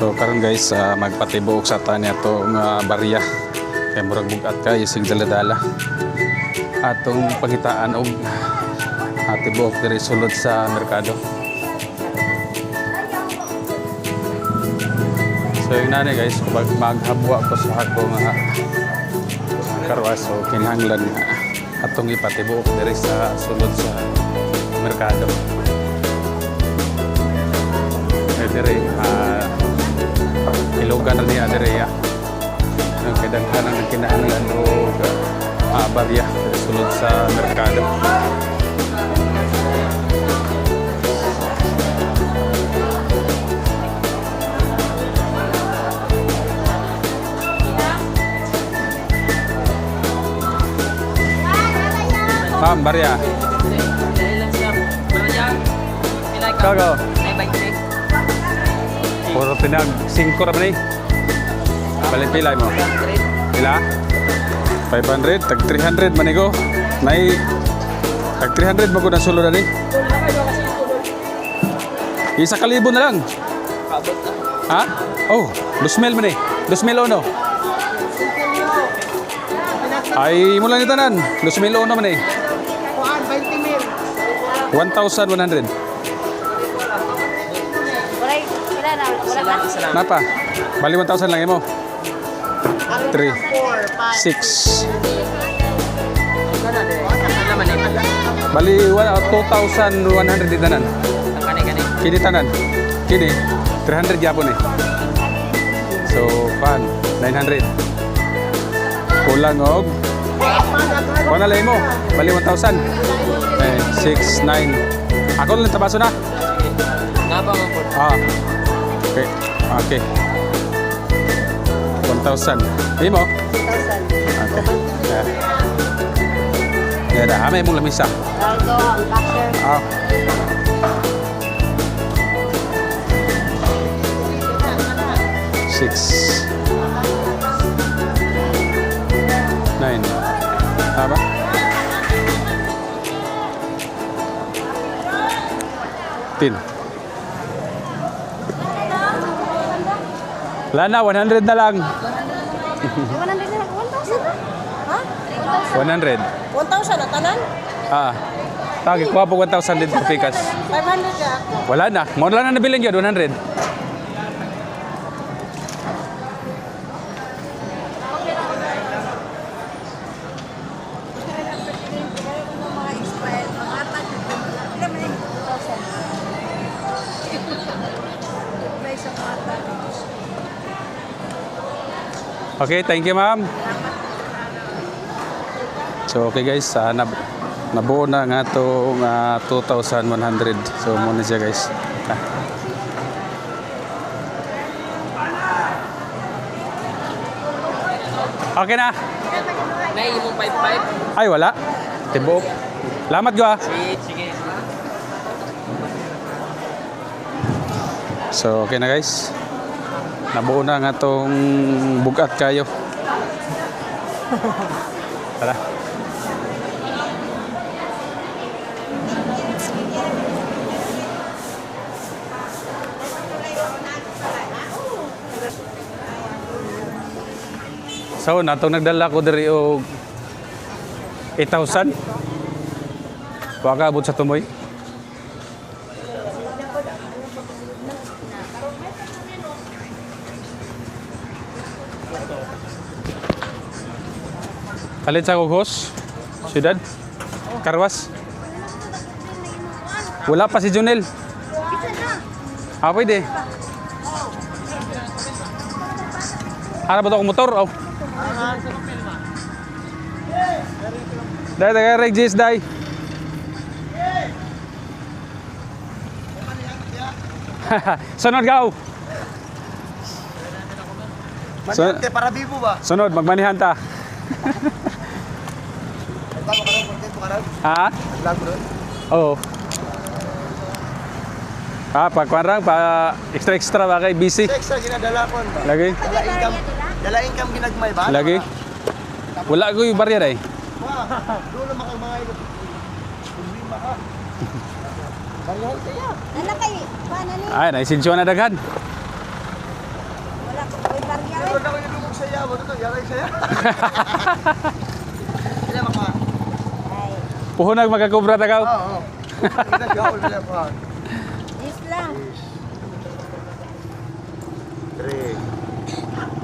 So karon guys, magpatibuok sa tanya itong barya. Kaya murag bugat ka, isig daladala. Atong pangitaan og tibuok diri sulod sa merkado. So yun na guys, kapag maghabwa ko sa akong karwas, so kinahanglan atong ipatibuok diri sa sulod sa merkado. Diri ilugan na niya diri ya. Ang kadaghanan ng kinahanglan o barya sulod sa merkado. Ma'am, barya. Kago. Puro tinag 5 ra man eh. Balik pilay mo. Pila? 500, tag 300 man ko. May tag 300 mo ko na sulod ani. Isa kalibo na lang. Ha? Oh, 2,000 man eh. 2,000 ono. Ay mo lang itanan. 2,000 ono man eh. 1,100. Napa? Bali 1,000 lang mo. 3, 6. Bali 2,100 ditanan. Kini tanan. Kini 300 yapon eh. So, pan 900. Kulang og. Kuha na lang mo. Bali 1,000. 6, 9. Ako lang tabaso na. Okay. Okay. 1,000. Hindi mo? 1,000. Okay. Yeah. Dah. Amay mong lamisa. Aldo, ang cashier. 6. 9. Tama? 10. Wala na, 100 na lang. 100 na lang. 1,000 na? Ha? 100. 1,000 na tanan? Tagi, kuha po 1,000 dito pikas. 500 ka ako. Wala na. Wala na nabiling yun, 100. Okay, thank you ma'am. So okay guys, nabuo na nga itong 2,100. So muna siya guys. Okay na? Nay, yung 5-5. Ay wala. Tibuok. Salamat ko ah. Sige. So okay na guys. Nabuo na nga itong bugat kayo. Tara. So, natong nagdala ko diri og 8,000. Baka abot sa tumoy. Alin sa Kugos? Syudad? Karwas? Wala pa si Junel. Pwede. Harap ba ito akong motor? Oh. Dahil taga Regis, dahil. Sunod gaw. Manihante para bibo ba? Sunod, magmanihan ta. Ha? Vlog bro. Oo. Pagkuhan pa extra ba kay busy? Extra ginadala ko ba? Lagi? Dala income ginagmay ba? Lagi? Wala ko yung barya eh. Doon naman kang mga ilo. Problema ka. Baryahan kaya. Nala kay, paano ni? Ay, naisinsyo na daghan. yaray saya. Sila maka. Ay, Puhunag magkakubra tagaw. Oo. Ina gaul sila pa. is lang. 3.